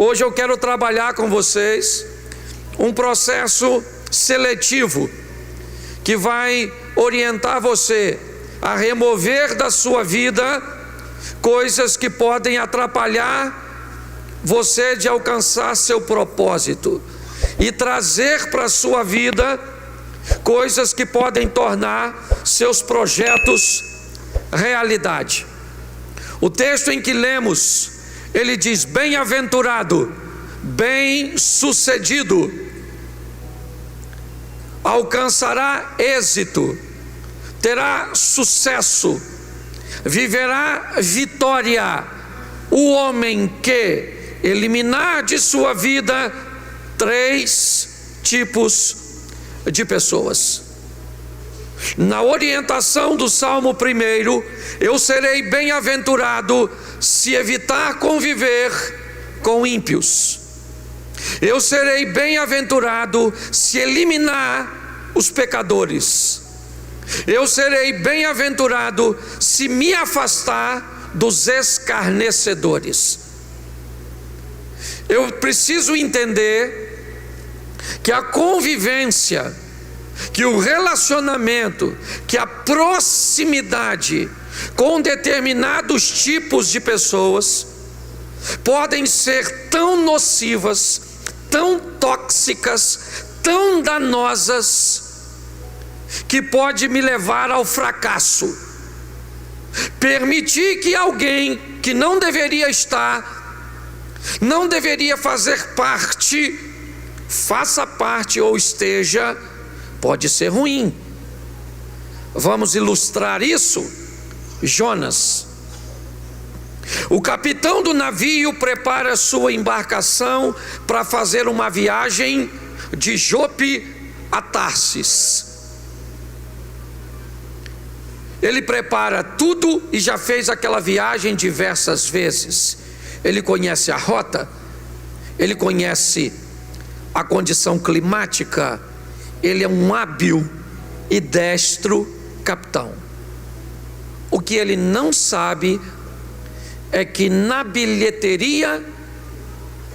Hoje eu quero trabalhar com vocês um processo seletivo que vai orientar você a remover da sua vida coisas que podem atrapalhar você de alcançar seu propósito e trazer para a sua vida coisas que podem tornar seus projetos realidade. O texto em que lemos, ele diz: bem-aventurado, bem-sucedido, alcançará êxito, terá sucesso, viverá vitória, o homem que eliminar de sua vida 3 tipos de pessoas. Na orientação do Salmo 1, eu serei bem-aventurado se evitar conviver com ímpios. Eu serei bem-aventurado se eliminar os pecadores. Eu serei bem-aventurado se me afastar dos escarnecedores. Eu preciso entender que a convivência, que o relacionamento, que a proximidade com determinados tipos de pessoas podem ser tão nocivas, tão tóxicas, tão danosas, que pode me levar ao fracasso. Permitir que alguém que não deveria estar, não deveria fazer parte, faça parte ou esteja, pode ser ruim. Vamos ilustrar isso? Jonas. O capitão do navio prepara sua embarcação para fazer uma viagem de Jope a Tarsis. Ele prepara tudo e já fez aquela viagem diversas vezes. Ele conhece a rota, ele conhece a condição climática, ele é um hábil e destro capitão. O que ele não sabe é que na bilheteria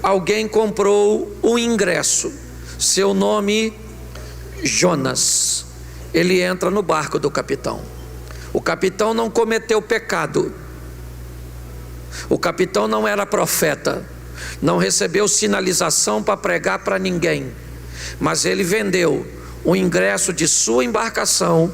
alguém comprou o ingresso, seu nome Jonas. Ele entra no barco do capitão. O capitão não cometeu pecado, o capitão não era profeta, não recebeu sinalização para pregar para ninguém, mas ele vendeu o ingresso de sua embarcação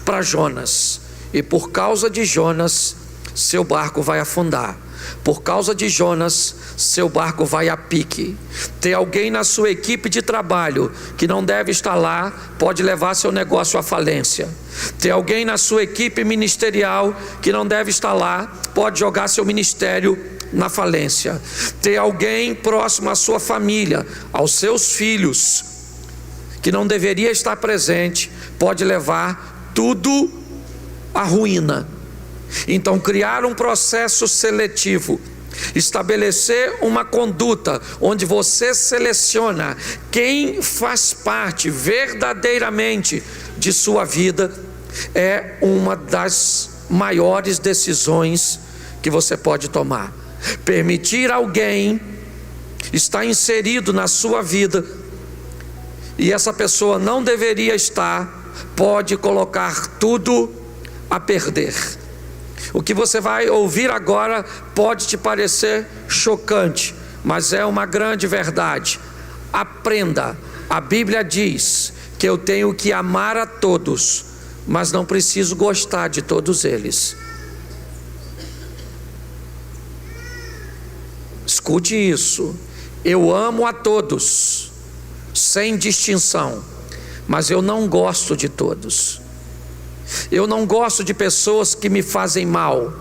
para Jonas, e por causa de Jonas, seu barco vai afundar. Por causa de Jonas, seu barco vai a pique. Tem alguém na sua equipe de trabalho que não deve estar lá, pode levar seu negócio à falência. Tem alguém na sua equipe ministerial que não deve estar lá, pode jogar seu ministério na falência. Tem alguém próximo à sua família, aos seus filhos, que não deveria estar presente, pode levar tudo à ruína. Então, criar um processo seletivo, estabelecer uma conduta onde você seleciona quem faz parte verdadeiramente de sua vida, é uma das maiores decisões que você pode tomar. Permitir alguém estar inserido na sua vida e essa pessoa não deveria estar, pode colocar tudo a perder. O que você vai ouvir agora pode te parecer chocante, mas é uma grande verdade. Aprenda, a Bíblia diz que eu tenho que amar a todos, mas não preciso gostar de todos eles. Escute isso, eu amo a todos, sem distinção, mas eu não gosto de todos. Eu não gosto de pessoas que me fazem mal.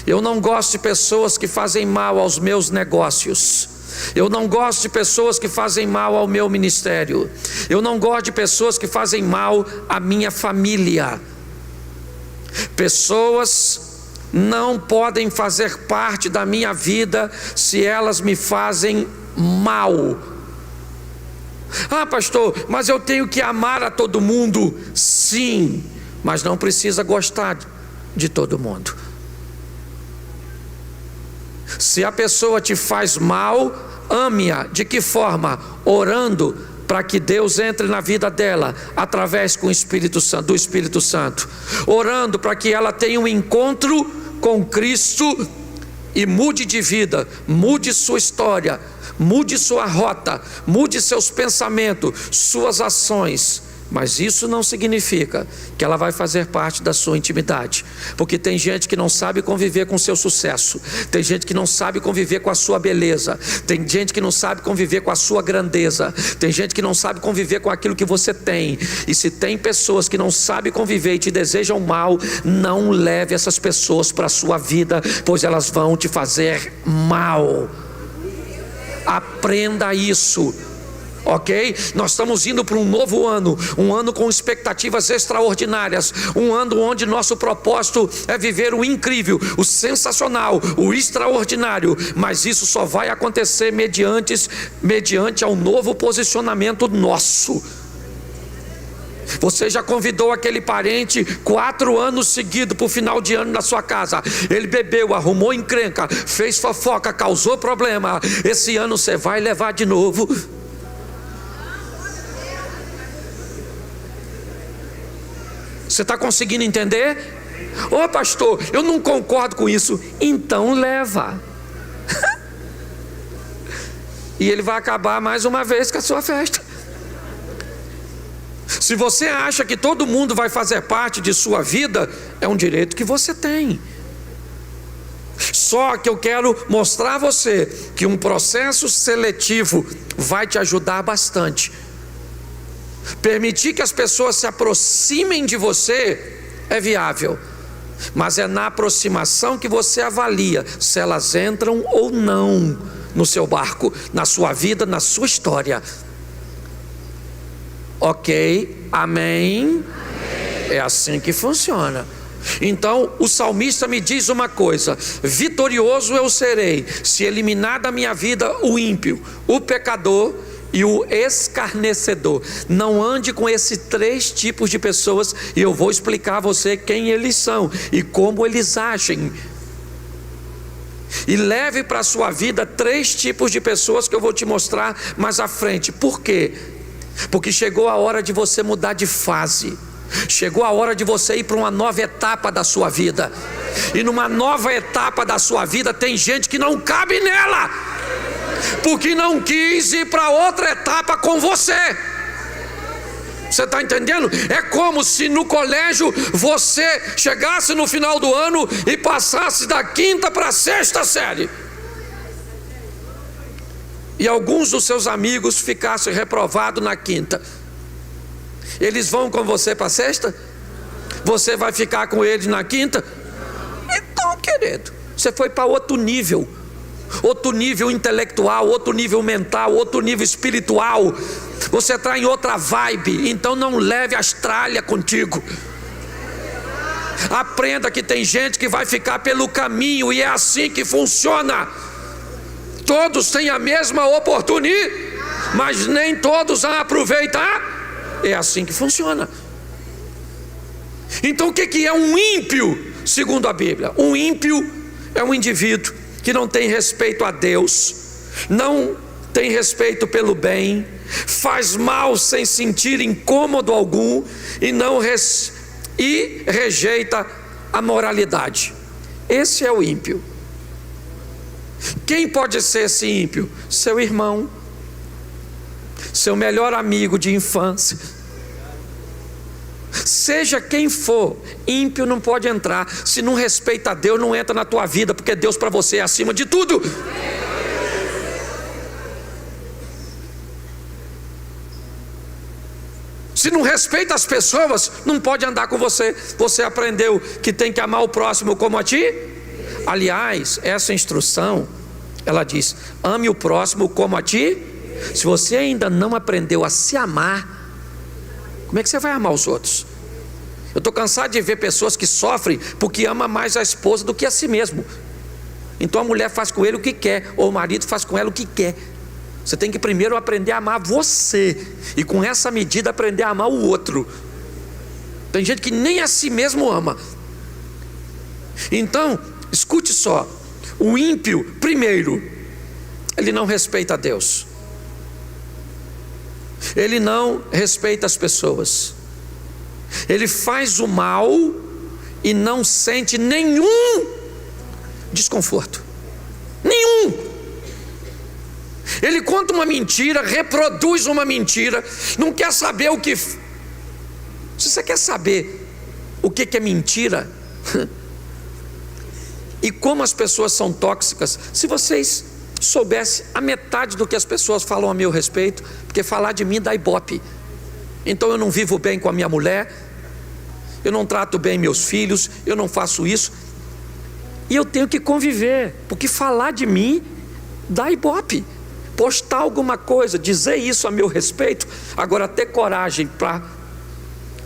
Eu não gosto de pessoas que fazem mal aos meus negócios. Eu não gosto de pessoas que fazem mal ao meu ministério. Eu não gosto de pessoas que fazem mal à minha família. Pessoas não podem fazer parte da minha vida se elas me fazem mal. Ah, pastor, mas eu tenho que amar a todo mundo. Sim, mas não precisa gostar de todo mundo. Se a pessoa te faz mal, ame-a. De que forma? Orando para que Deus entre na vida dela através do Espírito Santo. Orando para que ela tenha um encontro com Cristo e mude de vida, mude sua história, mude sua rota, mude seus pensamentos, suas ações. Mas isso não significa que ela vai fazer parte da sua intimidade, porque tem gente que não sabe conviver com o seu sucesso, tem gente que não sabe conviver com a sua beleza, tem gente que não sabe conviver com a sua grandeza, tem gente que não sabe conviver com aquilo que você tem. E se tem pessoas que não sabem conviver e te desejam mal, não leve essas pessoas para a sua vida, pois elas vão te fazer mal. Aprenda isso. Ok? Nós estamos indo para um novo ano, um ano com expectativas extraordinárias, um ano onde nosso propósito é viver o incrível, o sensacional, o extraordinário. Mas isso só vai acontecer mediante ao novo posicionamento nosso. Você já convidou aquele parente 4 anos seguidos para o final de ano na sua casa. Ele bebeu, arrumou encrenca, fez fofoca, causou problema. Esse ano você vai levar de novo. Você está conseguindo entender? Ô pastor, eu não concordo com isso. Então leva. E ele vai acabar mais uma vez com a sua festa. Se você acha que todo mundo vai fazer parte de sua vida, é um direito que você tem. Só que eu quero mostrar a você que um processo seletivo vai te ajudar bastante. Permitir que as pessoas se aproximem de você é viável, mas é na aproximação que você avalia se elas entram ou não no seu barco, na sua vida, na sua história. Ok? Amém? É assim que funciona. Então o salmista me diz uma coisa: vitorioso eu serei se eliminar da minha vida o ímpio, o pecador e o escarnecedor. Não ande com esses 3 tipos de pessoas, e eu vou explicar a você quem eles são e como eles agem. E leve para a sua vida 3 tipos de pessoas que eu vou te mostrar mais à frente. Por quê? Porque chegou a hora de você mudar de fase. Chegou a hora de você ir para uma nova etapa da sua vida. E numa nova etapa da sua vida tem gente que não cabe nela, porque não quis ir para outra etapa com você. Você está entendendo? É como se no colégio você chegasse no final do ano e passasse da 5ª para a 6ª série, e alguns dos seus amigos ficassem reprovados na 5ª. Eles vão com você para a 6ª? Você vai ficar com eles na 5ª? Então, querido, você foi para outro nível intelectual, outro nível mental, outro nível espiritual. Você está em outra vibe. Então não leve as tralhas contigo. Aprenda que tem gente que vai ficar pelo caminho, e é assim que funciona. Todos têm a mesma oportunidade, mas nem todos a aproveitar. É assim que funciona. Então o que é um ímpio segundo a Bíblia? Um ímpio é um indivíduo que não tem respeito a Deus, não tem respeito pelo bem, faz mal sem sentir incômodo algum e rejeita a moralidade. Esse é o ímpio. Quem pode ser esse ímpio? Seu irmão, seu melhor amigo de infância. Seja quem for, ímpio não pode entrar. Se não respeita a Deus, não entra na tua vida, porque Deus para você é acima de tudo. Se não respeita as pessoas, não pode andar com você. Você aprendeu que tem que amar o próximo como a ti? Aliás, essa instrução, ela diz: ame o próximo como a ti. Se você ainda não aprendeu a se amar, como é que você vai amar os outros? Eu estou cansado de ver pessoas que sofrem porque ama mais a esposa do que a si mesmo. Então a mulher faz com ele o que quer, ou o marido faz com ela o que quer. Você tem que primeiro aprender a amar você, e com essa medida aprender a amar o outro. Tem gente que nem a si mesmo ama. Então, escute só: O ímpio, primeiro, ele não respeita a Deus. Ele não respeita as pessoas. Ele faz o mal e não sente nenhum desconforto. Nenhum. Ele conta uma mentira, reproduz uma mentira, não quer saber o que... Se você quer saber o que é mentira, e como as pessoas são tóxicas, se vocês soubessem a metade do que as pessoas falam a meu respeito, porque falar de mim dá ibope. Então eu não vivo bem com a minha mulher, eu não trato bem meus filhos, eu não faço isso, e eu tenho que conviver, porque falar de mim dá ibope. Postar alguma coisa, dizer isso a meu respeito, agora ter coragem para,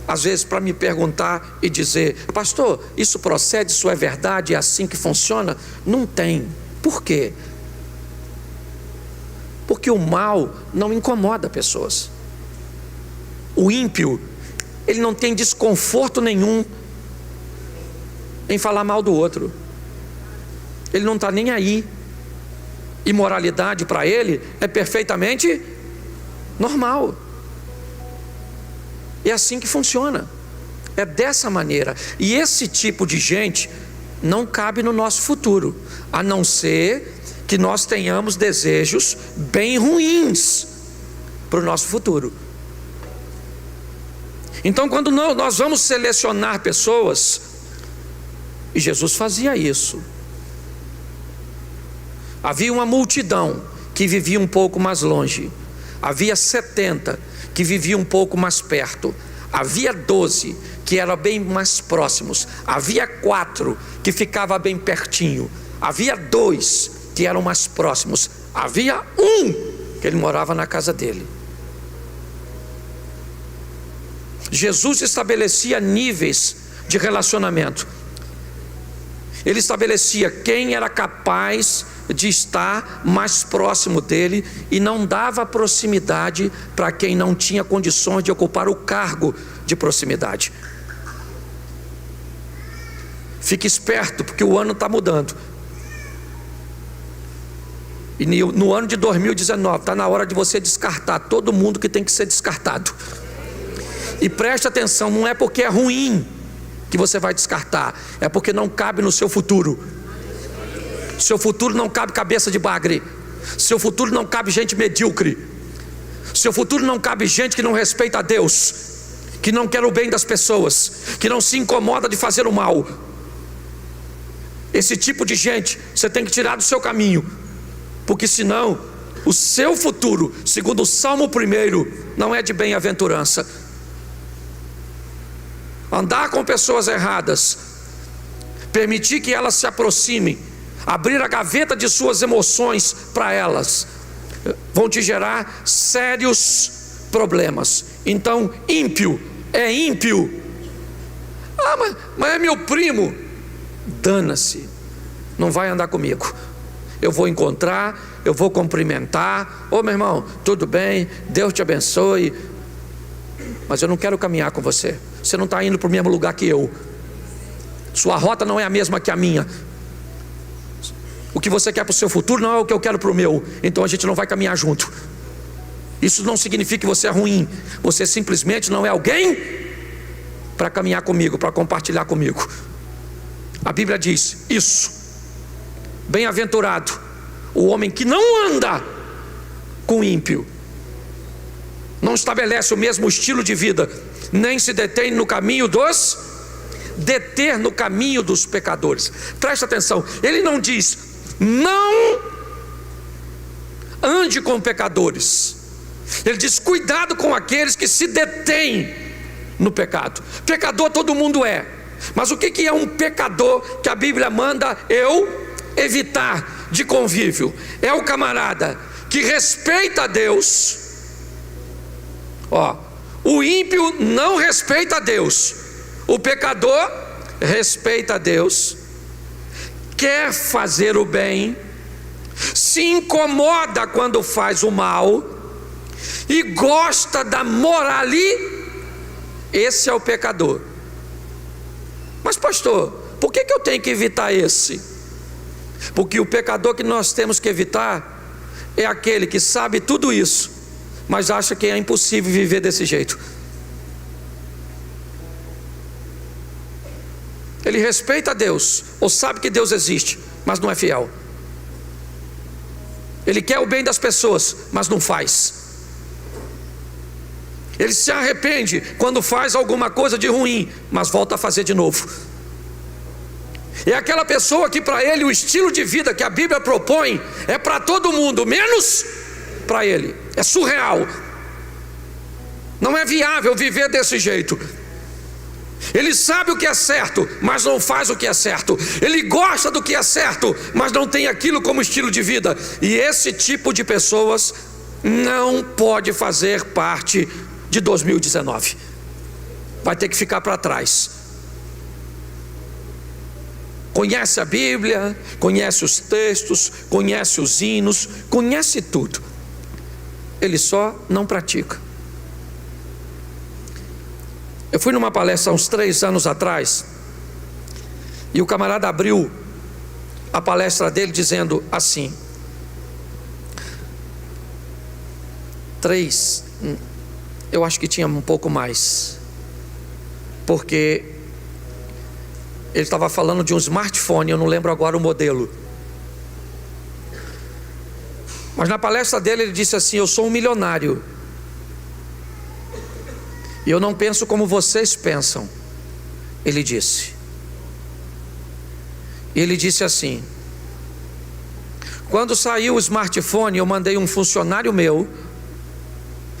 às vezes, para me perguntar e dizer: pastor, isso procede, isso é verdade, é assim que funciona? Não tem. Por quê? Porque o mal não incomoda pessoas. O ímpio, ele não tem desconforto nenhum em falar mal do outro. Ele não está nem aí. Imoralidade para ele é perfeitamente normal. É assim que funciona. É dessa maneira. E esse tipo de gente não cabe no nosso futuro, a não ser que nós tenhamos desejos bem ruins para o nosso futuro. Então, quando nós vamos selecionar pessoas, e Jesus fazia isso, havia uma multidão que vivia um pouco mais longe, havia 70 que viviam um pouco mais perto, havia 12 que eram bem mais próximos, havia 4 que ficavam bem pertinho, havia 2 que eram mais próximos, havia 1 que ele morava na casa dele. Jesus estabelecia níveis de relacionamento. Ele estabelecia quem era capaz de estar mais próximo dele e não dava proximidade para quem não tinha condições de ocupar o cargo de proximidade. Fique esperto, porque o ano está mudando. E no ano de 2019 está na hora de você descartar todo mundo que tem que ser descartado. E preste atenção, não é porque é ruim que você vai descartar, é porque não cabe no seu futuro. Seu futuro não cabe cabeça de bagre. Seu futuro não cabe gente medíocre. Seu futuro não cabe gente que não respeita a Deus, que não quer o bem das pessoas, que não se incomoda de fazer o mal. Esse tipo de gente você tem que tirar do seu caminho, porque senão o seu futuro, segundo o Salmo 1, não é de bem-aventurança. Andar com pessoas erradas, permitir que elas se aproximem, abrir a gaveta de suas emoções para elas, vão te gerar sérios problemas. Então, ímpio é ímpio. Mas é meu primo. Dana-se, não vai andar comigo. Eu vou encontrar, eu vou cumprimentar: ô meu irmão, tudo bem, Deus te abençoe, mas eu não quero caminhar com você. Você não está indo para o mesmo lugar que eu. Sua rota não é a mesma que a minha. O que você quer para o seu futuro não é o que eu quero para o meu. Então a gente não vai caminhar junto. Isso não significa que você é ruim. Você simplesmente não é alguém para caminhar comigo, para compartilhar comigo. A Bíblia diz isso: bem-aventurado o homem que não anda com ímpio, não estabelece o mesmo estilo de vida, nem se detém no caminho dos... deter no caminho dos pecadores. Preste atenção, ele não diz: não ande com pecadores. Ele diz: cuidado com aqueles que se detêm no pecado. Pecador todo mundo é, mas o que é um pecador que a Bíblia manda eu evitar de convívio? É o camarada que respeita a Deus. O ímpio não respeita a Deus, o pecador respeita a Deus, quer fazer o bem, se incomoda quando faz o mal e gosta da morali. Esse é o pecador. Mas pastor, por que eu tenho que evitar esse? Porque o pecador que nós temos que evitar é aquele que sabe tudo isso, mas acha que é impossível viver desse jeito. Ele respeita Deus, ou sabe que Deus existe, mas não é fiel. Ele quer o bem das pessoas, mas não faz. Ele se arrepende quando faz alguma coisa de ruim, mas volta a fazer de novo. É aquela pessoa que para ele o estilo de vida que a Bíblia propõe é para todo mundo, menos para ele. É surreal. Não é viável viver desse jeito. Ele sabe o que é certo, mas não faz o que é certo. Ele gosta do que é certo, mas não tem aquilo como estilo de vida. E esse tipo de pessoas não pode fazer parte de 2019. Vai ter que ficar para trás. Conhece a Bíblia, conhece os textos, conhece os hinos, conhece tudo. Ele só não pratica. Eu fui numa palestra há uns 3 anos atrás, e o camarada abriu a palestra dele dizendo assim: 3, eu acho que tinha um pouco mais, porque ele estava falando de um smartphone, eu não lembro agora o modelo. Mas na palestra dele ele disse assim: eu sou um milionário, e eu não penso como vocês pensam. Ele disse. E ele disse assim: quando saiu o smartphone, eu mandei um funcionário meu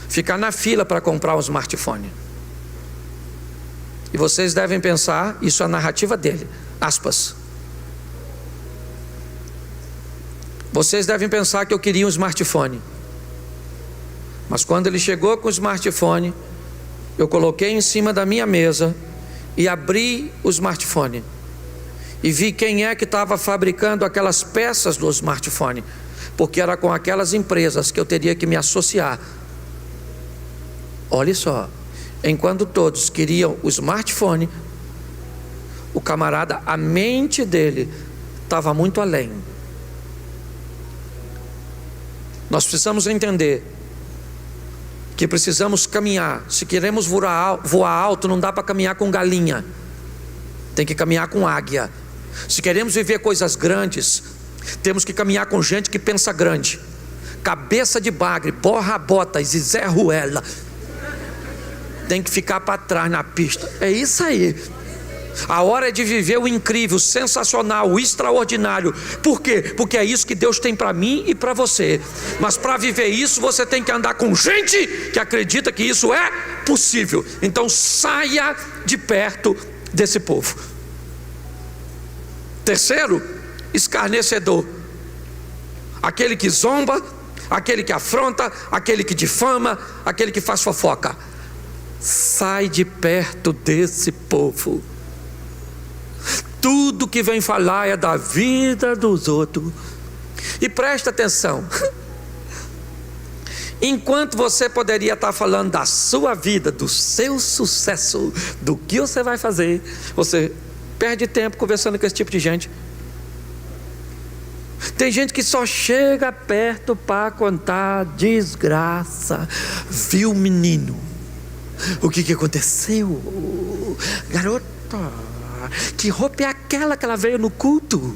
ficar na fila para comprar um smartphone. E vocês devem pensar, isso é a narrativa dele, aspas. Vocês devem pensar que eu queria um smartphone. Mas quando ele chegou com o smartphone, eu coloquei em cima da minha mesa e abri o smartphone e vi quem é que estava fabricando aquelas peças do smartphone, porque era com aquelas empresas que eu teria que me associar. Olha só, enquanto todos queriam o smartphone, o camarada, a mente dele estava muito além. Nós precisamos entender que precisamos caminhar. Se queremos voar alto, não dá para caminhar com galinha, tem que caminhar com águia. Se queremos viver coisas grandes, temos que caminhar com gente que pensa grande. Cabeça de bagre, borra botas e Zé Ruela tem que ficar para trás na pista. É isso aí. A hora é de viver o incrível, o sensacional, o extraordinário. Por quê? Porque é isso que Deus tem para mim e para você. Mas para viver isso, você tem que andar com gente que acredita que isso é possível. Então saia de perto desse povo. Terceiro, escarnecedor. Aquele que zomba, aquele que afronta, aquele que difama, aquele que faz fofoca. Sai de perto desse povo. Tudo que vem falar é da vida dos outros. E presta atenção. Enquanto você poderia estar falando da sua vida, do seu sucesso, do que você vai fazer, você perde tempo conversando com esse tipo de gente. Tem gente que só chega perto para contar desgraça. Viu, menino? O que aconteceu? Garota, que roupa é aquela que ela veio no culto?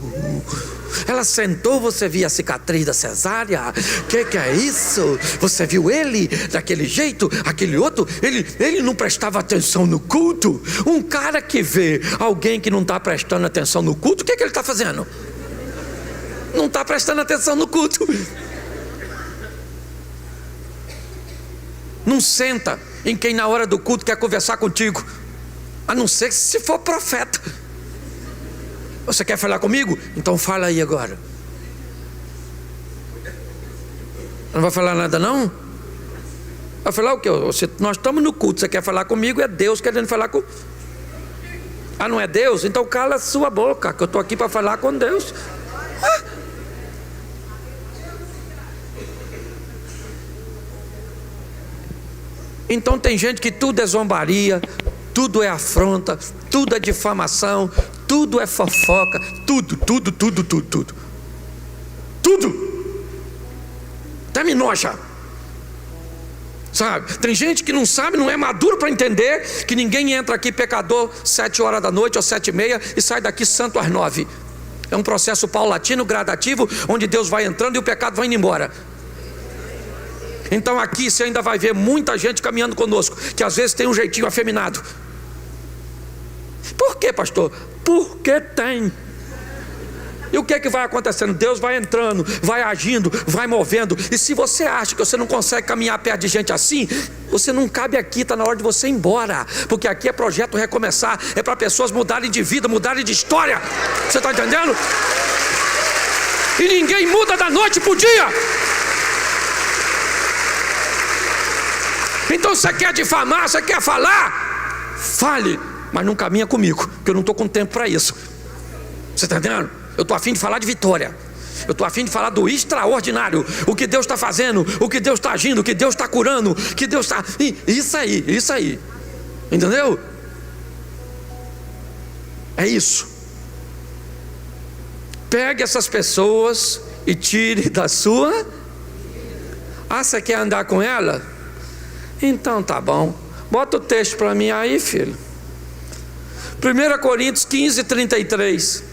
Ela sentou, você viu a cicatriz da cesárea? Que é isso? Você viu ele daquele jeito? Aquele outro, ele não prestava atenção no culto. Um cara que vê alguém que não está prestando atenção no culto, o que ele está fazendo? Não está prestando atenção no culto. Não senta em quem na hora do culto quer conversar contigo, a não ser que se for profeta. Você quer falar comigo? Então fala aí agora. Não vai falar nada não? Vai falar o quê? Nós estamos no culto, você quer falar comigo, é Deus querendo falar com... Ah, não é Deus? Então cala a sua boca, que eu estou aqui para falar com Deus. Então tem gente que tudo é zombaria, tudo é afronta, tudo é difamação, tudo é fofoca, tudo. até me noja. Sabe? Tem gente que não sabe, não é maduro para entender que ninguém entra aqui pecador 7 horas da noite ou 7:30 e sai daqui santo às 9. É um processo paulatino, gradativo, onde Deus vai entrando e o pecado vai indo embora. Então aqui você ainda vai ver muita gente caminhando conosco, que às vezes tem um jeitinho afeminado. Por quê, pastor? Porque tem. E o que é que vai acontecendo? Deus vai entrando, vai agindo, vai movendo. E se você acha que você não consegue caminhar perto de gente assim, você não cabe aqui, está na hora de você ir embora. Porque aqui é projeto recomeçar, é para pessoas mudarem de vida, mudarem de história. Você está entendendo? E ninguém muda da noite para o dia. Então você quer difamar, você quer falar? Fale, mas não caminha comigo, porque eu não estou com tempo para isso. Você está entendendo? Eu estou a fim de falar de vitória. Eu estou a fim de falar do extraordinário. O que Deus está fazendo, o que Deus está agindo, o que Deus está curando, o que Deus está... Isso aí. Entendeu? É isso. Pegue essas pessoas e tire da sua... Ah, você quer andar com ela? Então tá bom. Bota o texto para mim aí, filho. 1 Coríntios 15:33.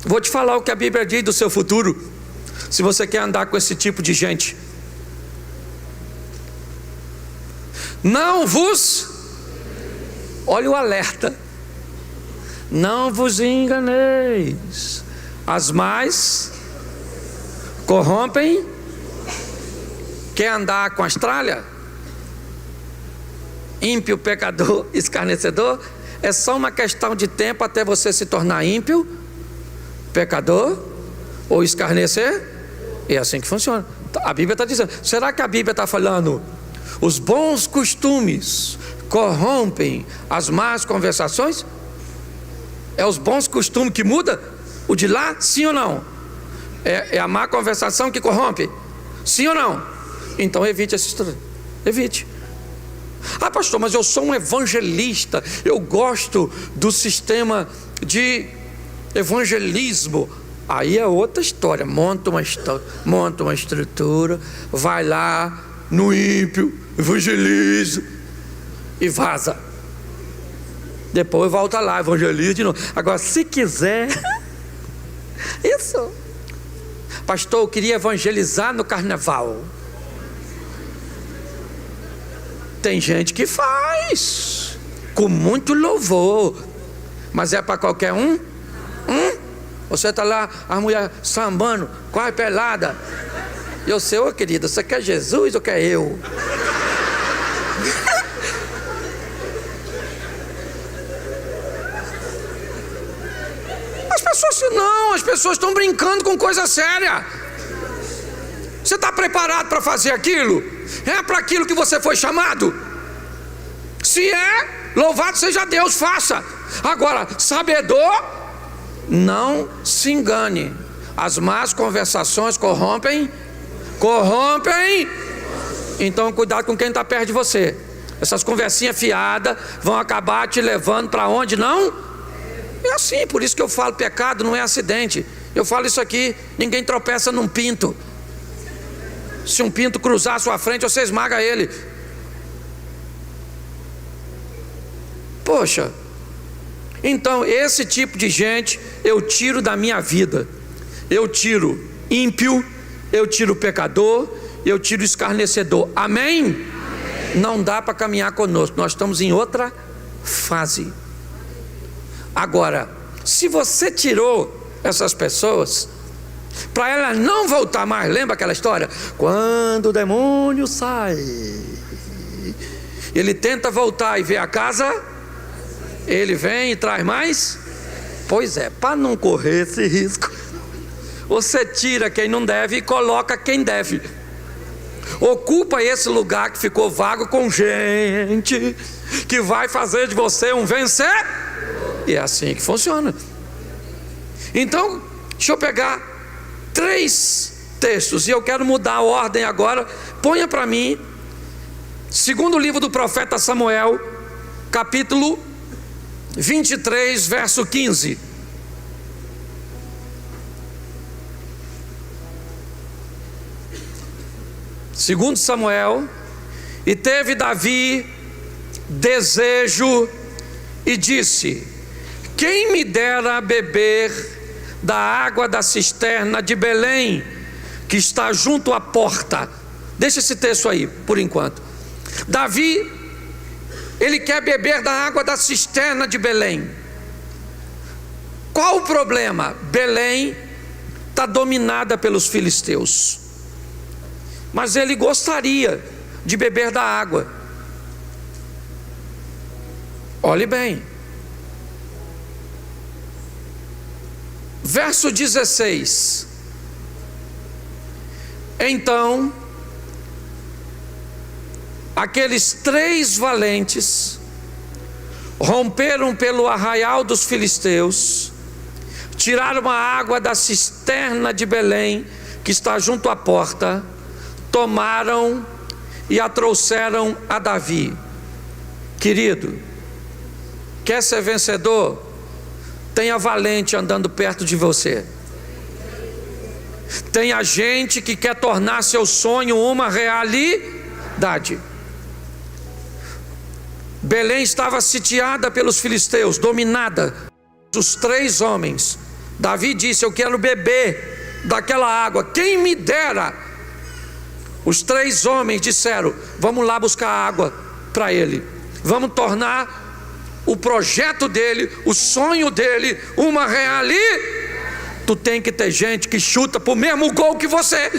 Vou te falar o que a Bíblia diz do seu futuro, se você quer andar com esse tipo de gente. Não vos... Olha o alerta. Não vos enganeis. As mais corrompem. Quer andar com a Austrália? Ímpio, pecador, escarnecedor. É só uma questão de tempo até você se tornar ímpio, pecador ou escarnecer. É assim que funciona. A Bíblia está dizendo. Será que a Bíblia está falando os bons costumes corrompem as más conversações? É os bons costumes que muda? O de lá, sim ou não? É a má conversação que corrompe? Sim ou não? Então evite essa história. Evite. Ah, pastor, mas eu sou um evangelista, eu gosto do sistema de evangelismo. Aí é outra história. Monta uma estrutura, vai lá no ímpio, evangeliza e vaza. Depois volta lá, evangeliza de novo. Agora, se quiser, isso. Pastor, eu queria evangelizar no carnaval. Tem gente que faz com muito louvor, mas é para qualquer um? Você está lá, a mulher sambando, quase pelada. Eu sei, ô querida, você quer Jesus ou quer eu? As pessoas não, as pessoas estão brincando com coisa séria. Você está preparado para fazer aquilo? É para aquilo que você foi chamado? Se é, louvado seja Deus, faça. Agora, sabedor, não se engane. As más conversações corrompem. Então cuidado com quem está perto de você. Essas conversinhas fiadas vão acabar te levando para onde não? É assim, por isso que eu falo, pecado não é acidente. Eu falo isso aqui, ninguém tropeça num pinto. Se um pinto cruzar a sua frente, você esmaga ele. Poxa. Então esse tipo de gente eu tiro da minha vida. Eu tiro ímpio, eu tiro pecador, eu tiro escarnecedor. Amém? Amém. Não dá para caminhar conosco. Nós estamos em outra fase. Agora, se você tirou essas pessoas, para ela não voltar mais, lembra aquela história? Quando o demônio sai, ele tenta voltar e ver a casa, ele vem e traz mais. Pois é, para não correr esse risco, você tira quem não deve e coloca quem deve. Ocupa esse lugar que ficou vago com gente que vai fazer de você um vencer. E é assim que funciona. Então, deixa eu pegar 3 textos e eu quero mudar a ordem agora. Ponha para mim, segundo livro do profeta Samuel, capítulo 23, verso 15. Segundo Samuel, e teve Davi desejo e disse: quem me dera a beber da água da cisterna de Belém, que está junto à porta. Deixa esse texto aí, por enquanto. Davi, ele quer beber da água da cisterna de Belém. Qual o problema? Belém está dominada pelos filisteus, mas ele gostaria de beber da água. Olhe bem, verso 16: então aqueles 3 valentes romperam pelo arraial dos filisteus, tiraram a água da cisterna de Belém, que está junto à porta, tomaram e a trouxeram a Davi. Querido, quer ser vencedor? Tenha valente andando perto de você. Tenha gente que quer tornar seu sonho uma realidade. Belém estava sitiada pelos filisteus, dominada. Os 3 homens, Davi disse: eu quero beber daquela água, quem me dera. Os 3 homens disseram: vamos lá buscar água para ele, vamos tornar o projeto dele, o sonho dele, uma realidade. Tu tem que ter gente que chuta pro mesmo gol que você,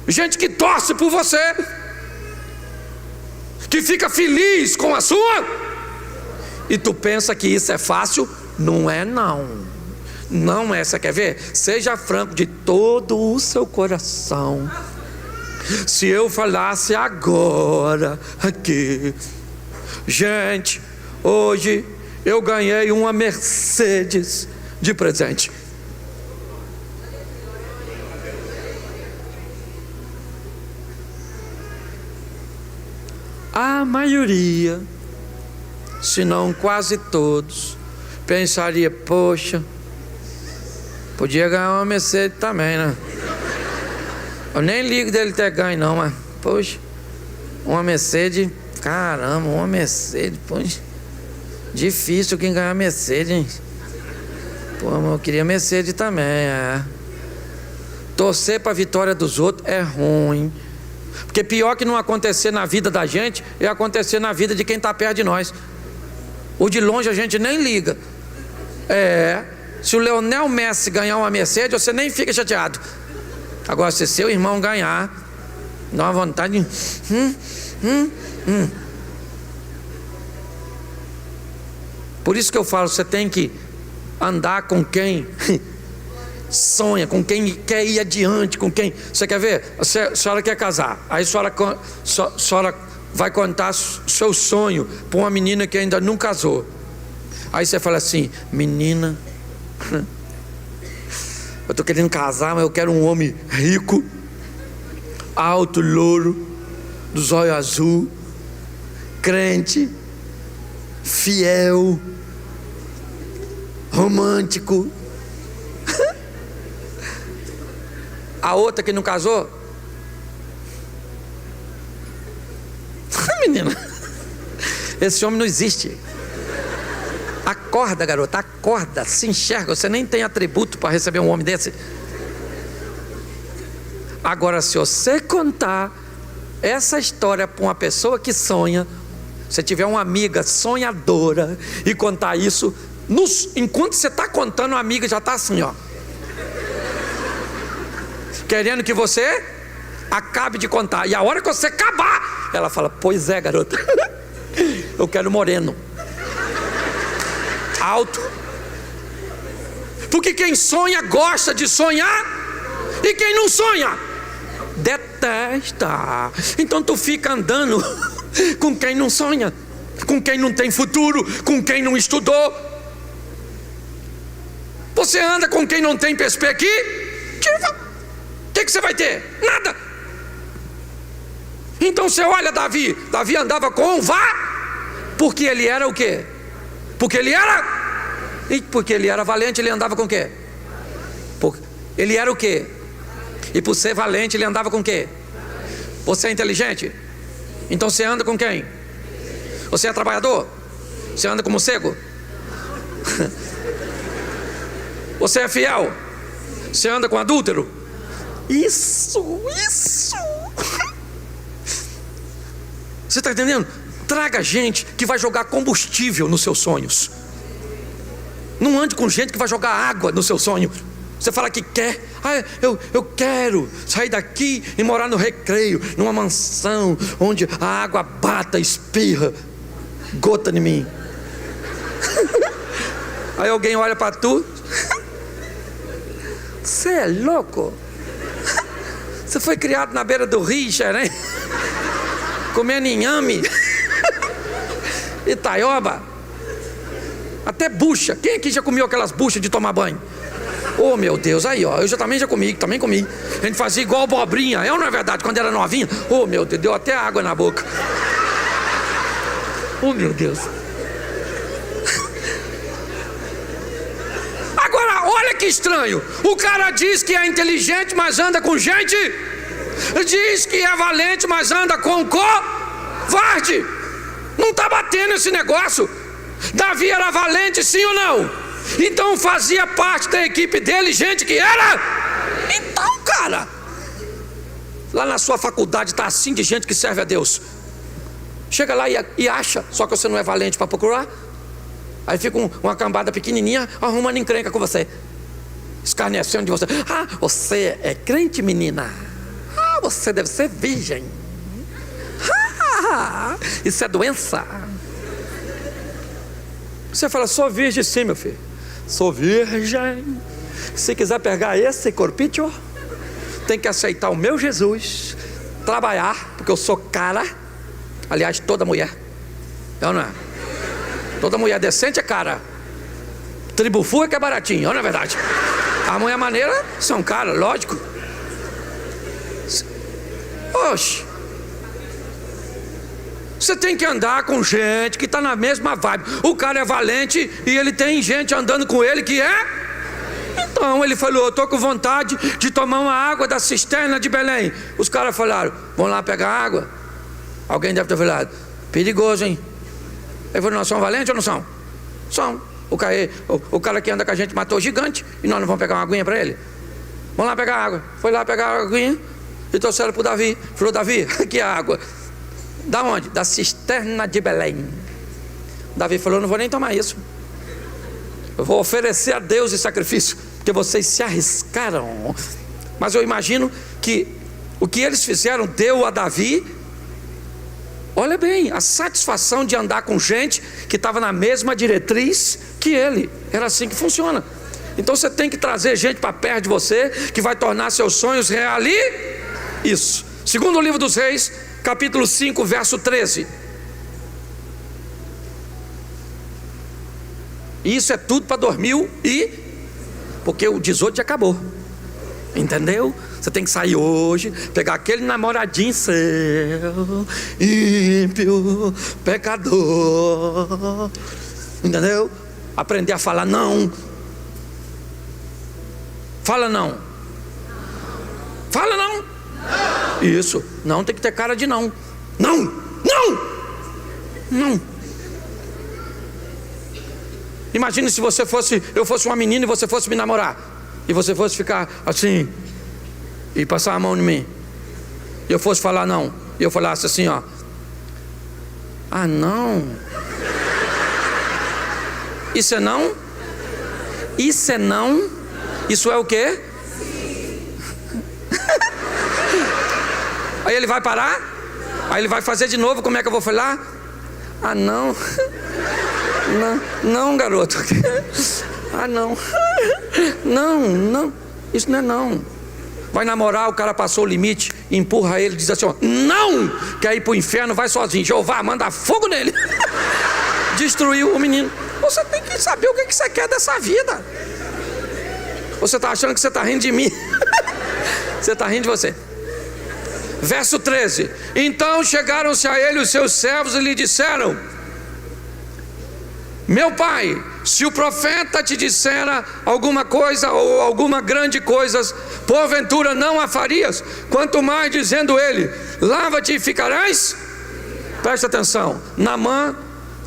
gente que torce por você, que fica feliz com a sua. E tu pensa que isso é fácil? Não é não. Não é. Você quer ver? Seja franco de todo o seu coração. Se eu falasse agora aqui: gente, hoje eu ganhei uma Mercedes de presente. A maioria, se não quase todos, pensaria: poxa, podia ganhar uma Mercedes também, né? Eu nem ligo dele ter ganho não, mas poxa, uma Mercedes, caramba, uma Mercedes, poxa, difícil quem ganhar Mercedes, hein? Pô, mas eu queria Mercedes também, Torcer para a vitória dos outros é ruim. Porque pior que não acontecer na vida da gente é acontecer na vida de quem está perto de nós. O de longe a gente nem liga. Se o Leonel Messi ganhar uma Mercedes, você nem fica chateado. Agora, se seu irmão ganhar, dá uma vontade de... Por isso que eu falo, você tem que andar com quem sonha, com quem quer ir adiante, com quem... Você quer ver? A senhora quer casar, aí a senhora vai contar seu sonho para uma menina que ainda não casou. Aí você fala assim: menina, eu estou querendo casar, mas eu quero um homem rico, alto, louro, dos olhos azul, crente, fiel, romântico. A outra que não casou, menina, esse homem não existe. Acorda, garota, acorda, se enxerga. Você nem tem atributo para receber um homem desse. Agora, se você contar essa história para uma pessoa que sonha, se tiver uma amiga sonhadora e contar isso, enquanto você está contando, a amiga já está assim, ó, querendo que você acabe de contar. E a hora que você acabar, ela fala: pois é, garota, eu quero moreno, alto. Porque quem sonha gosta de sonhar, e quem não sonha detesta. Então tu fica andando com quem não sonha, com quem não tem futuro, com quem não estudou. Você anda com quem não tem perspectiva. O que você vai ter? Nada. Então você olha Davi andava com porque ele era o quê? Porque ele era valente, ele andava com o quê? Porque ele era o quê? E por ser valente ele andava com o quê? Você é inteligente? Então você anda com quem? Você é trabalhador? Você anda com morcego? Você é fiel? Você anda com adúltero? Isso. Você está entendendo? Traga gente que vai jogar combustível nos seus sonhos. Não ande com gente que vai jogar água no seu sonho. Você fala que quer. Eu quero sair daqui e morar no Recreio, numa mansão onde a água bata, espirra, gota em mim. Aí alguém olha para tu. Você é louco? Você foi criado na beira do rio, Xerém, comendo inhame, Itaioba, até bucha. Quem aqui já comeu aquelas buchas de tomar banho? Oh meu Deus, aí ó, eu também comi. A gente fazia igual abobrinha, é ou não é verdade? Quando era novinha, oh meu Deus, deu até água na boca. Oh meu Deus. Agora, olha que estranho. O cara diz que é inteligente, mas anda com gente. Diz que é valente, mas anda com covarde. Não está batendo esse negócio. Davi era valente, sim ou não? Então fazia parte da equipe dele gente que era. Então, cara, lá na sua faculdade está assim de gente que serve a Deus. Chega lá e acha, só que você não é valente para procurar. Aí fica uma cambada pequenininha arrumando encrenca com você, escarnecendo de você. Ah, você é crente, menina? Ah, você deve ser virgem. Ah, isso é doença. Você fala, sou virgem sim, meu filho. Sou virgem. Se quiser pegar esse corpício, tem que aceitar o meu Jesus, trabalhar, porque eu sou cara. Aliás, toda mulher, é ou não é? Toda mulher decente é cara. Tribufu é que é baratinho, não é verdade? A mulher maneira são cara, lógico. Oxe, você tem que andar com gente que está na mesma vibe. O cara é valente e ele tem gente andando com ele que é. Então ele falou, eu estou com vontade de tomar uma água da cisterna de Belém. Os caras falaram, vamos lá pegar água. Alguém deve ter falado, perigoso, hein? Ele falou, nós somos valentes ou não são? São. O cara que anda com a gente matou o gigante e nós não vamos pegar uma aguinha para ele. Vamos lá pegar água. Foi lá pegar a aguinha e trouxeram para o Davi. Falou, Davi, aqui é a água. Da onde? Da cisterna de Belém. Davi falou, não vou nem tomar isso. Eu vou oferecer a Deus esse sacrifício, porque vocês se arriscaram. Mas eu imagino que o que eles fizeram deu a Davi, olha bem, a satisfação de andar com gente que estava na mesma diretriz que ele. Era assim que funciona. Então você tem que trazer gente para perto de você, que vai tornar seus sonhos isso. Segundo o livro dos Reis, capítulo 5, verso 13. Isso é tudo para 2000 porque o 18 já acabou. Entendeu? Você tem que sair hoje, pegar aquele namoradinho seu, ímpio, pecador. Entendeu? Aprender a falar não. Fala não. Fala não. Isso. Não tem que ter cara de não. Não. Imagine se eu fosse uma menina e você fosse me namorar, e você fosse ficar assim e passar a mão em mim, e eu fosse falar não, e eu falasse assim, ó, ah não, isso é não? Isso é não? Isso é o quê? Aí ele vai parar? Aí ele vai fazer de novo, como é que eu vou falar? Ah não. Não, garoto. Ah não. Não, isso não é não. Vai namorar, o cara passou o limite, empurra ele, diz assim, ó, não, quer ir para o inferno, vai sozinho. Jeová, manda fogo nele. Destruiu o menino. Você tem que saber o que você quer dessa vida. Você está achando que você está rindo de mim? Você está rindo de você. Verso 13. Então chegaram-se a ele os seus servos e lhe disseram, meu pai, Se o profeta te dissera alguma coisa ou alguma grande coisa, porventura não a farias? Quanto mais dizendo ele: lava-te e ficarás. Presta atenção, Naamã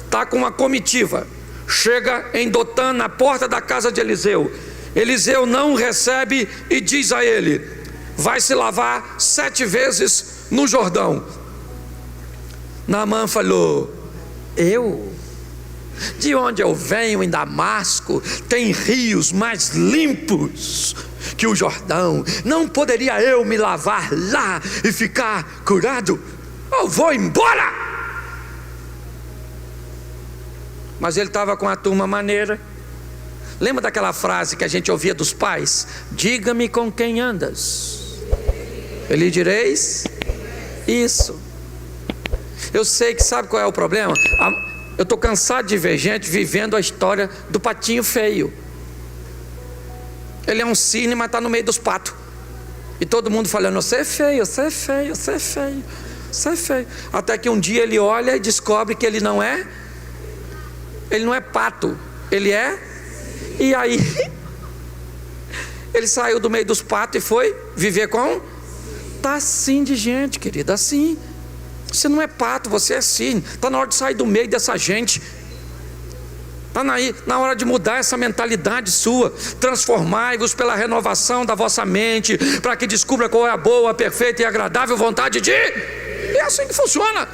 está com uma comitiva, chega em Dotã, na porta da casa de Eliseu. Eliseu não recebe e diz a ele: vai se lavar 7 vezes no Jordão. Naamã falou: eu? De onde eu venho, em Damasco, tem rios mais limpos que o Jordão. Não poderia eu me lavar lá e ficar curado? Eu vou embora. Mas ele estava com a turma maneira. Lembra daquela frase que a gente ouvia dos pais? Diga-me com quem andas, eu lhe direis isso. Eu sei que sabe qual é o problema? Eu estou cansado de ver gente vivendo a história do patinho feio. Ele é um cisne, mas está no meio dos patos. E todo mundo falando: você é feio, você é feio, você é feio, você é feio. Até que um dia ele olha e descobre que ele não é pato, ele é. E aí ele saiu do meio dos patos e foi viver com. Está assim de gente, querida, assim. Você não é pato, você é cisne. Está na hora de sair do meio dessa gente. Está na hora de mudar essa mentalidade sua. Transformai-vos pela renovação da vossa mente, para que descubra qual é a boa, perfeita e agradável vontade de. É assim que funciona.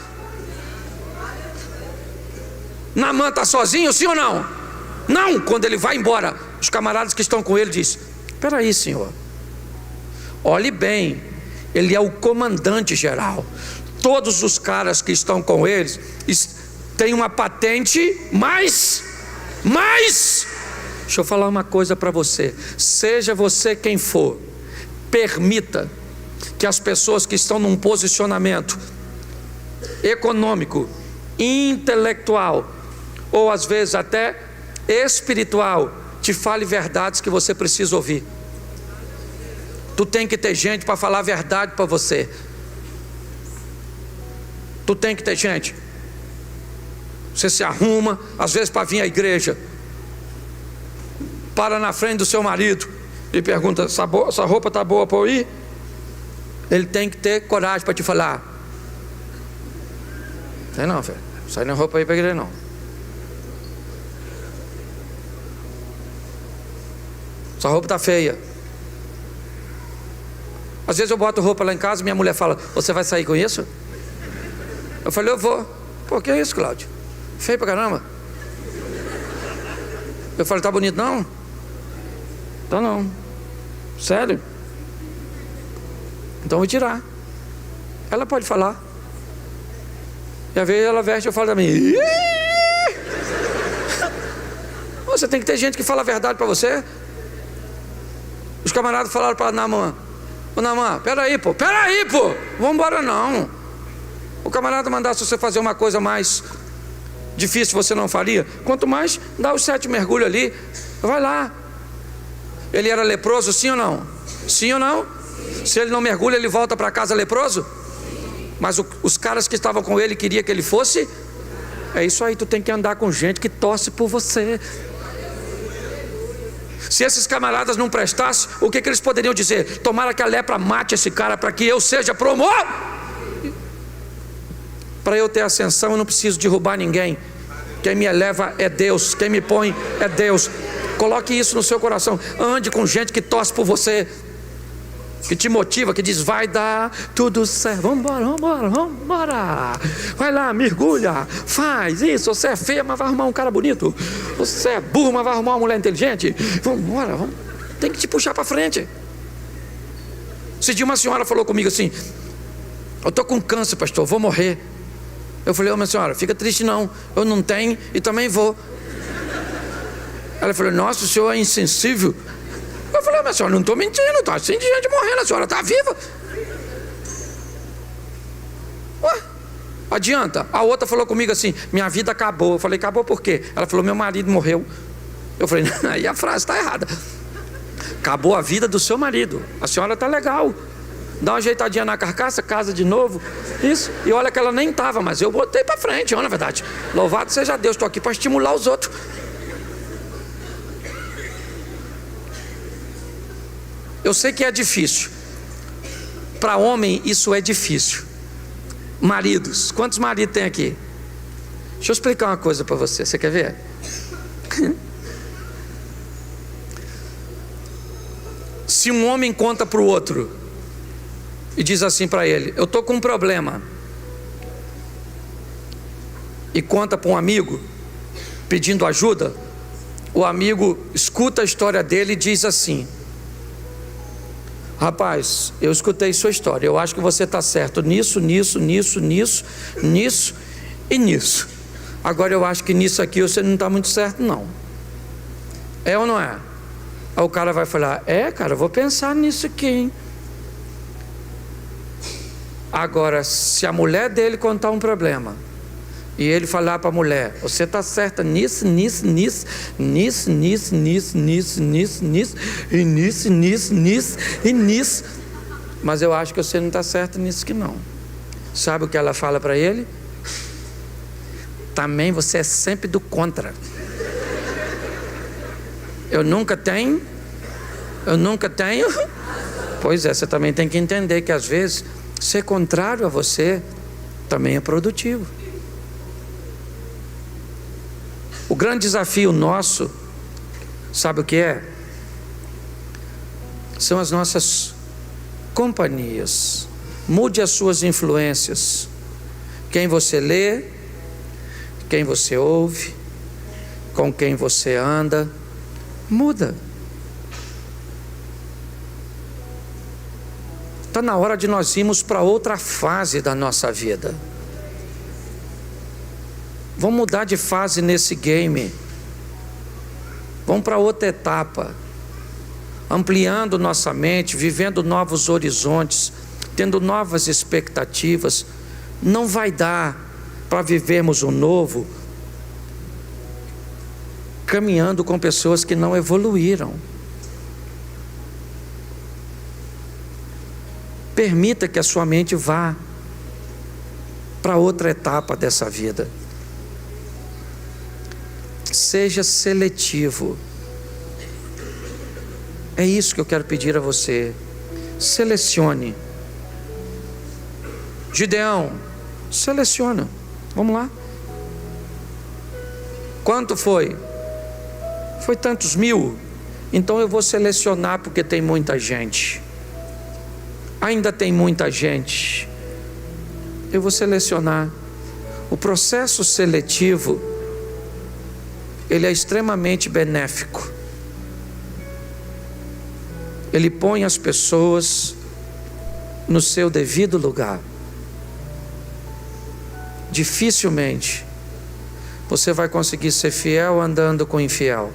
Naamã está sozinho, sim ou não? Não. Quando ele vai embora, os camaradas que estão com ele dizem: espera aí, senhor, olhe bem, ele é o comandante geral. Todos os caras que estão com eles têm uma patente, mas deixa eu falar uma coisa para você. Seja você quem for, permita que as pessoas que estão num posicionamento econômico, intelectual, ou às vezes até espiritual, te fale verdades que você precisa ouvir. Tu tem que ter gente para falar a verdade para você. Tu tem que ter gente. Você se arruma, às vezes para vir à igreja, para na frente do seu marido e pergunta: essa roupa está boa para eu ir? Ele tem que ter coragem para te falar: sei não, filho, sai na roupa aí para a igreja não. Essa roupa está feia. Às vezes eu boto roupa lá em casa e minha mulher fala: você vai sair com isso? Eu falei: eu vou. Pô, que é isso, Cláudio? Feio pra caramba. Eu falei: tá bonito não? Tá não. Sério? Então eu vou tirar. Ela pode falar. E às vezes ela veste e eu falo também: Ih! Você tem que ter gente que fala a verdade pra você. Os camaradas falaram para Naamã: ô Naamã, peraí pô, vamos embora não. O camarada mandasse você fazer uma coisa mais difícil, você não faria? Quanto mais dá os 7 mergulhos ali, vai lá. Ele era leproso, sim ou não? Sim ou não? Se ele não mergulha, ele volta para casa leproso? Mas os caras que estavam com ele queriam que ele fosse? É isso aí, tu tem que andar com gente que torce por você. Se esses camaradas não prestassem, o que eles poderiam dizer? Tomara que a lepra mate esse cara para que eu seja promovido. Para eu ter ascensão, eu não preciso derrubar ninguém. Quem me eleva é Deus, quem me põe é Deus. Coloque isso no seu coração. Ande com gente que torce por você, que te motiva, que diz: vai dar tudo certo, vambora. Vai lá, mergulha, faz isso. Você é feia, mas vai arrumar um cara bonito. Você é burro, mas vai arrumar uma mulher inteligente. Vambora, vamos. Tem que te puxar para frente. Esse dia uma senhora falou comigo assim: eu estou com câncer, pastor, vou morrer. Eu falei: ô minha senhora, fica triste não, eu não tenho e também vou. Ela falou: nossa, o senhor é insensível. Eu falei: minha senhora, não estou mentindo, está assim de gente morrendo, a senhora está viva. Ué, adianta. A outra falou comigo assim: minha vida acabou. Eu falei: acabou por quê? Ela falou: meu marido morreu. Eu falei: aí a frase está errada. Acabou a vida do seu marido. A senhora está legal, dá uma ajeitadinha na carcaça, casa de novo. Isso, e olha que ela nem estava, mas eu botei para frente, ó, na verdade. Louvado seja Deus, estou aqui para estimular os outros. Eu sei que é difícil. Para homem isso é difícil. Maridos, quantos maridos tem aqui? Deixa eu explicar uma coisa para você, você quer ver? Se um homem conta para o outro e diz assim para ele: eu estou com um problema, e conta para um amigo pedindo ajuda, o amigo escuta a história dele e diz assim: rapaz, eu escutei sua história, eu acho que você está certo nisso, nisso, nisso, nisso, nisso e nisso. Agora eu acho que nisso aqui você não está muito certo não. É ou não é? Aí o cara vai falar: é, cara, eu vou pensar nisso aqui, hein? Agora, se a mulher dele contar um problema e ele falar para a mulher: você está certa nisso, nisso, nisso, nisso, nisso, nisso, nisso, nisso, nisso, e nisso, nisso, nisso, e nisso, mas eu acho que você não está certa nisso que não. Sabe o que ela fala para ele? Também você é sempre do contra. Eu nunca tenho. Pois é, você também tem que entender que às vezes ser contrário a você também é produtivo. O grande desafio nosso, sabe o que é? São as nossas companhias. Mude as suas influências. Quem você lê, quem você ouve, com quem você anda, muda. Está na hora de nós irmos para outra fase da nossa vida. Vamos mudar de fase nesse game. Vamos para outra etapa. Ampliando nossa mente, vivendo novos horizontes, tendo novas expectativas. Não vai dar para vivermos o novo caminhando com pessoas que não evoluíram. Permita que a sua mente vá para outra etapa dessa vida. Seja seletivo. É isso que eu quero pedir a você. Selecione. Gideão, seleciona. Vamos lá. Quanto foi? Foi tantos mil. Então eu vou selecionar porque tem muita gente. Ainda tem muita gente. Eu vou selecionar. O processo seletivo, ele é extremamente benéfico. Ele põe as pessoas no seu devido lugar. Dificilmente você vai conseguir ser fiel andando com infiel.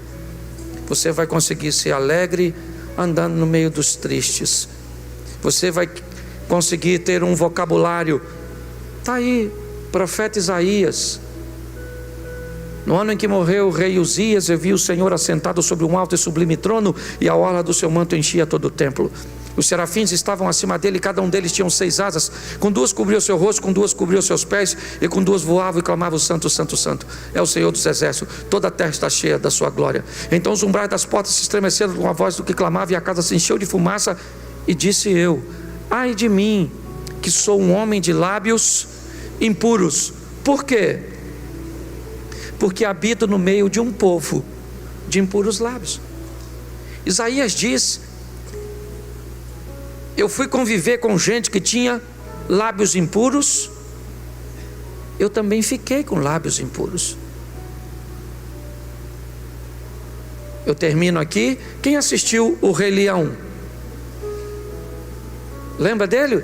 Você vai conseguir ser alegre andando no meio dos tristes. Você vai conseguir ter um vocabulário. Está aí, profeta Isaías. No ano em que morreu o rei Uzias, eu vi o Senhor assentado sobre um alto e sublime trono, e a orla do seu manto enchia todo o templo. Os serafins estavam acima dele, cada um deles tinha 6 asas, com 2 cobriu o seu rosto, com 2 cobriu os seus pés, e com 2 voavam e clamavam: santo, santo, santo é o Senhor dos exércitos, toda a terra está cheia da sua glória. Então os umbrais das portas se estremeceram com a voz do que clamava, e a casa se encheu de fumaça. E disse eu: ai de mim, que sou um homem de lábios impuros. Por quê? Porque habito no meio de um povo de impuros lábios. Isaías diz: eu fui conviver com gente que tinha lábios impuros, eu também fiquei com lábios impuros. Eu termino aqui. Quem assistiu o Rei Leão? Lembra dele?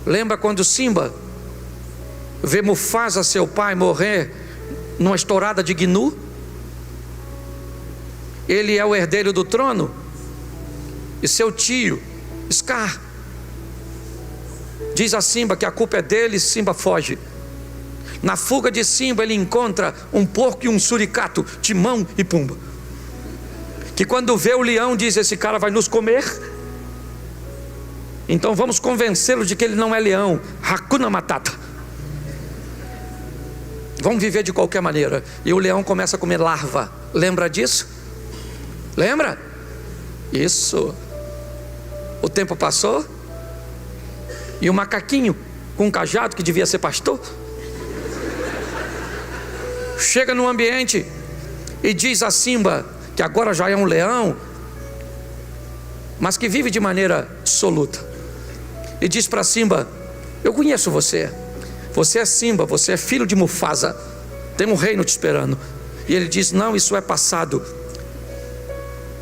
Lembra quando Simba vê Mufasa, seu pai, morrer numa estourada de Gnu? Ele é o herdeiro do trono, e seu tio Scar diz a Simba que a culpa é dele, e Simba foge. Na fuga de Simba ele encontra um porco e um suricato, Timão e Pumba, que quando vê o leão diz: esse cara vai nos comer, então vamos convencê-lo de que ele não é leão. Hakuna Matata, vamos viver de qualquer maneira. E o leão começa a comer larva. Lembra disso? Lembra? Isso. O tempo passou e o macaquinho com um cajado, que devia ser pastor, chega no ambiente e diz a Simba, que agora já é um leão, mas que vive de maneira dissoluta, e diz para Simba: eu conheço você, você é Simba, você é filho de Mufasa, tem um reino te esperando. E ele diz: não, isso é passado.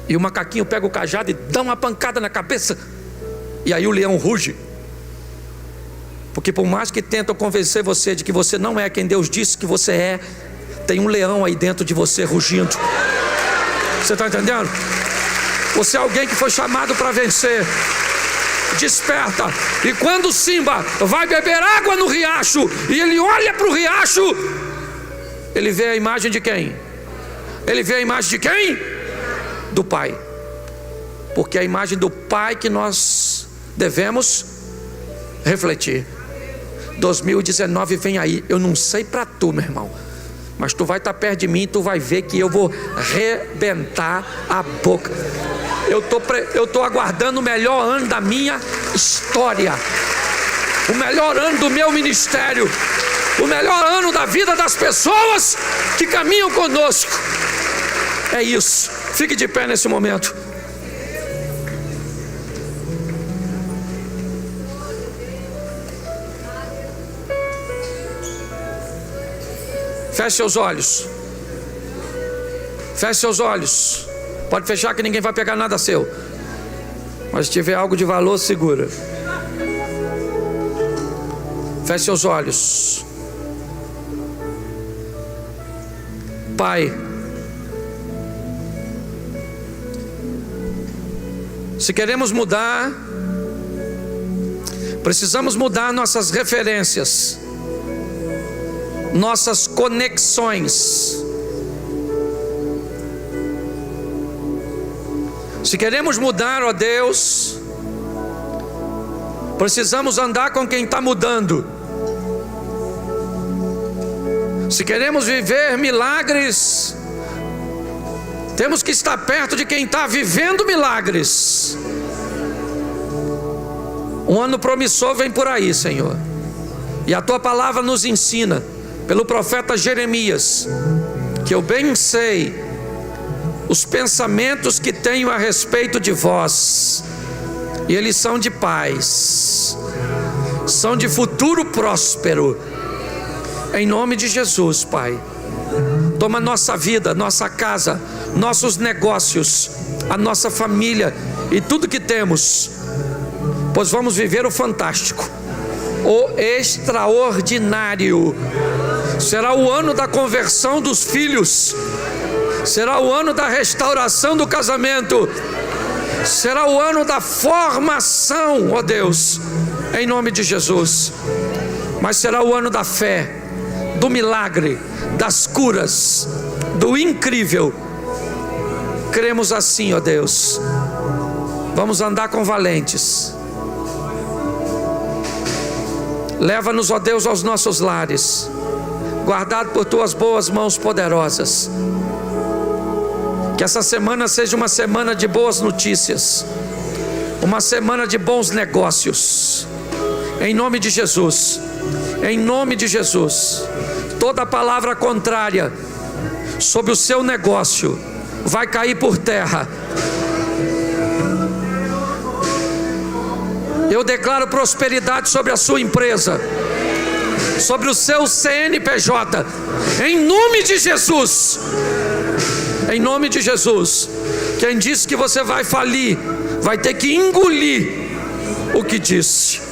E o macaquinho pega o cajado e dá uma pancada na cabeça, e aí o leão ruge. Porque por mais que tentam convencer você de que você não é quem Deus disse que você é, tem um leão aí dentro de você rugindo. Você está entendendo? Você é alguém que foi chamado para vencer. Desperta. E quando Simba vai beber água no riacho, e ele olha para o riacho, ele vê a imagem de quem? Ele vê a imagem de quem? Do Pai. Porque é a imagem do Pai que nós devemos refletir. 2019 vem aí. Eu não sei para tu, meu irmão, mas tu vai estar perto de mim e tu vai ver que eu vou rebentar a boca. Eu estou aguardando o melhor ano da minha história, o melhor ano do meu ministério, o melhor ano da vida das pessoas que caminham conosco. É isso. Fique de pé nesse momento. Feche seus olhos. Feche seus olhos. Pode fechar que ninguém vai pegar nada seu. Mas se tiver algo de valor, segura. Feche seus olhos. Pai, se queremos mudar, precisamos mudar nossas referências, nossas conexões. Se queremos mudar, ó Deus, precisamos andar com quem está mudando. Se queremos viver milagres, temos que estar perto de quem está vivendo milagres. Um ano promissor vem por aí, Senhor, e a Tua palavra nos ensina, pelo profeta Jeremias, que eu bem sei os pensamentos que tenho a respeito de vós, e eles são de paz, são de futuro próspero. Em nome de Jesus, Pai, toma nossa vida, nossa casa, nossos negócios, a nossa família e tudo que temos, pois vamos viver o fantástico, o extraordinário. Será o ano da conversão dos filhos, será o ano da restauração do casamento, será o ano da formação, ó Deus, em nome de Jesus. Mas será o ano da fé, do milagre, das curas, do incrível. Cremos assim, ó Deus. Vamos andar com valentes. Leva-nos, ó Deus, aos nossos lares, guardado por Tuas boas mãos poderosas. Que essa semana seja uma semana de boas notícias, uma semana de bons negócios, em nome de Jesus. Em nome de Jesus, toda palavra contrária sobre o seu negócio vai cair por terra. Eu declaro prosperidade sobre a sua empresa, sobre o seu CNPJ, em nome de Jesus. Em nome de Jesus. Quem disse que você vai falir, vai ter que engolir o que disse.